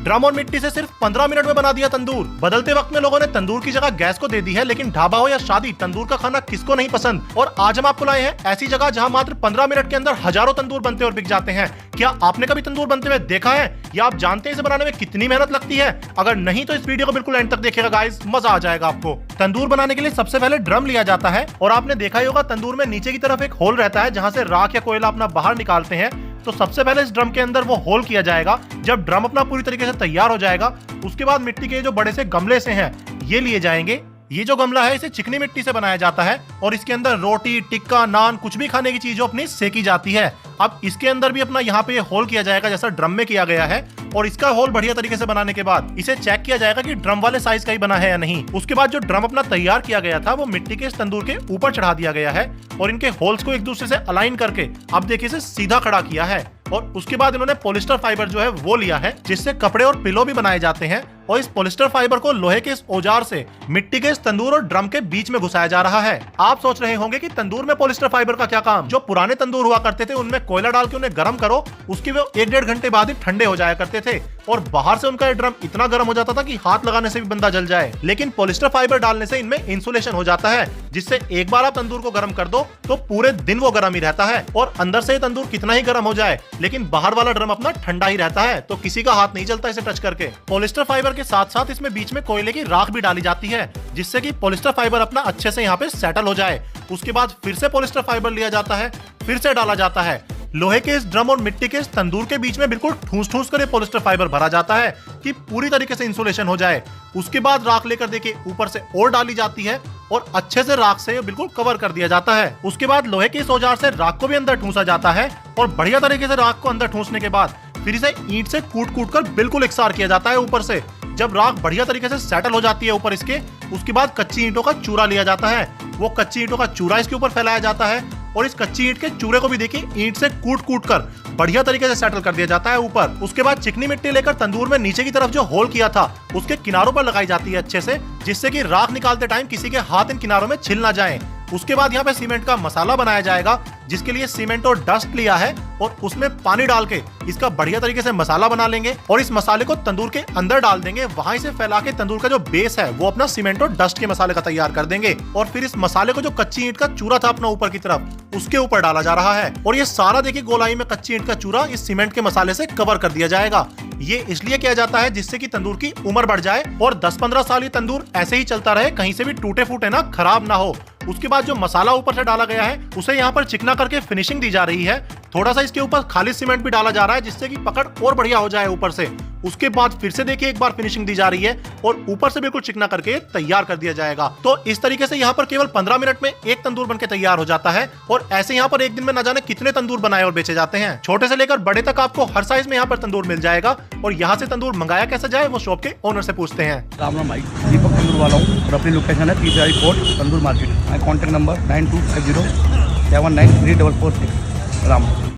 Drum और मिट्टी से सिर्फ 15 मिनट में बना दिया तंदूर। बदलते वक्त में लोगों ने तंदूर की जगह गैस को दे दी है, लेकिन ढाबा हो या शादी, तंदूर का खाना किसको नहीं पसंद। और आज हम आपको लाए हैं ऐसी जगह जहां मात्र 15 मिनट के अंदर हजारों तंदूर बनते और बिक जाते हैं। क्या आपने कभी तंदूर बनते हुए देखा है या आप जानते हैं इसे बनाने में कितनी मेहनत लगती है? अगर नहीं तो इस वीडियो को बिल्कुल एंड तक देखिएगा गाइस, मजा आ जाएगा आपको। तंदूर बनाने के लिए सबसे पहले ड्रम लिया जाता है और आपने देखा ही होगा तंदूर में नीचे की तरफ एक होल रहता है जहां से राख या कोयला अपना बाहर निकालते हैं। तो सबसे पहले इस ड्रम के अंदर वो होल किया जाएगा। जब ड्रम अपना पूरी तरीके से तैयार हो जाएगा उसके बाद मिट्टी के जो बड़े से गमले से हैं ये लिए जाएंगे। ये जो गमला है इसे चिकनी मिट्टी से बनाया जाता है और इसके अंदर रोटी, टिक्का, नान, कुछ भी खाने की चीज अपनी सेकी जाती है। अब इसके अंदर भी अपना यहाँ पे ये होल किया जाएगा जैसा ड्रम में किया गया है और इसका होल बढ़िया तरीके से बनाने के बाद इसे चेक किया जाएगा कि ड्रम वाले साइज का ही बना है या नहीं। उसके बाद जो ड्रम अपना तैयार किया गया था वो मिट्टी के इस तंदूर के ऊपर चढ़ा दिया गया है और इनके होल्स को एक दूसरे से अलाइन करके अब देखिए इसे सीधा खड़ा किया है। और उसके बाद इन्होंने पॉलिस्टर फाइबर जो है वो लिया है जिससे कपड़े और पिलो भी बनाए जाते हैं और इस पॉलिस्टर फाइबर को लोहे के इस औजार से मिट्टी के इस तंदूर और ड्रम के बीच में घुसाया जा रहा है। आप सोच रहे होंगे कि तंदूर में पॉलिस्टर फाइबर का क्या काम? जो पुराने तंदूर हुआ करते थे उनमें कोयला डाल के उन्हें गर्म करो, उसके वो 1-1.5 घंटे बाद ही ठंडे हो जाया करते थे और बाहर से उनका ड्रम इतना गर्म हो जाता था कि हाथ लगाने से भी बंदा जल जाए। लेकिन पॉलिस्टर फाइबर डालने से इनमें इंसुलेशन हो जाता है जिससे एक बार आप तंदूर को गर्म कर दो तो पूरे दिन वो गर्म ही रहता है और अंदर से तंदूर कितना ही गर्म हो जाए लेकिन बाहर वाला ड्रम अपना ठंडा ही रहता है, तो किसी का हाथ नहीं जलता इसे टच करके। पॉलिस्टर फाइबर के साथ साथ इसमें बीच में कोयले की राख भी डाली जाती है जिससे कि पॉलिस्टर फाइबर अपना अच्छे से यहाँ पे सेटल हो जाए। उसके बाद फिर से पॉलिस्टर फाइबर लिया जाता है, फिर से डाला जाता है। लोहे के इस ड्रम और मिट्टी के इस तंदूर के बीच में बिल्कुल ठूस ठूस कर पॉलिस्टर फाइबर भरा जाता है कि पूरी तरीके से इंसुलेशन हो जाए। उसके बाद राख लेकर देखिए ऊपर से और डाली जाती है और अच्छे से राख से बिल्कुल कवर कर दिया जाता है। उसके बाद लोहे के इस औजार से राख को भी अंदर ठूसा जाता है और बढ़िया तरीके से राख को अंदर ठूसने के बाद फिर इसे ईंट से कूट कूट कर बिल्कुल एकसार किया जाता है ऊपर से। जब राख बढ़िया तरीके से सेटल हो जाती है ऊपर इसके, उसके बाद कच्ची ईंटों का चूरा लिया जाता है। वो कच्ची ईंटों का चूरा इसके ऊपर फैलाया जाता है और इस कच्ची ईंट के चूरे को भी देखिए ईंट से कूट कूट कर बढ़िया तरीके से सेटल कर दिया जाता है ऊपर। उसके बाद चिकनी मिट्टी लेकर तंदूर में नीचे की तरफ जो होल किया था उसके किनारों पर लगाई जाती है अच्छे से, जिससे कि राख निकालते टाइम किसी के हाथ इन किनारों में छिल ना जाए। उसके बाद यहाँ पे सीमेंट का मसाला बनाया जाएगा जिसके लिए सीमेंट और डस्ट लिया है और उसमें पानी डाल के इसका बढ़िया तरीके से मसाला बना लेंगे और इस मसाले को तंदूर के अंदर डाल देंगे। वहां से फैला के तंदूर का जो बेस है वो अपना सीमेंट और डस्ट के मसाले का तैयार कर देंगे और फिर इस मसाले को जो कच्ची ईंट का चूरा था अपना ऊपर की तरफ उसके ऊपर डाला जा रहा है और ये सारा देखिए गोलाई में कच्ची ईंट का चूरा इस सीमेंट के मसाले से कवर कर दिया जाएगा। ये इसलिए किया जाता है जिससे कि तंदूर की उम्र बढ़ जाए और 10-15 साल ये तंदूर ऐसे ही चलता रहे, कहीं से भी टूटे फूटे ना, खराब ना हो। उसके बाद जो मसाला ऊपर से डाला गया है उसे यहाँ पर चिकना करके फिनिशिंग दी जा रही है। थोड़ा सा इसके ऊपर खाली सीमेंट भी डाला जा रहा है जिससे कि पकड़ और बढ़िया हो जाए ऊपर से। उसके बाद फिर से देखिए एक बार फिनिशिंग दी जा रही है और ऊपर से बिल्कुल चिकना करके तैयार कर दिया जाएगा। तो इस तरीके से यहाँ पर केवल 15 मिनट में एक तंदूर बनके तैयार हो जाता है और ऐसे यहाँ पर एक दिन में न जाने कितने तंदूर बनाए और बेचे जाते हैं। छोटे से लेकर बड़े तक आपको हर साइज में यहाँ पर तंदूर मिल जाएगा और यहाँ से तंदूर मंगाया कैसे जाए वो शॉप के ओनर से पूछते हैं। राम राम भाई, दीपक तंदूर वाला हूँ और अपनी लोकेशन है पीसीआई कोर्ट तंदूर मार्केट। माई कॉन्टैक्ट नंबर 9250793446। राम।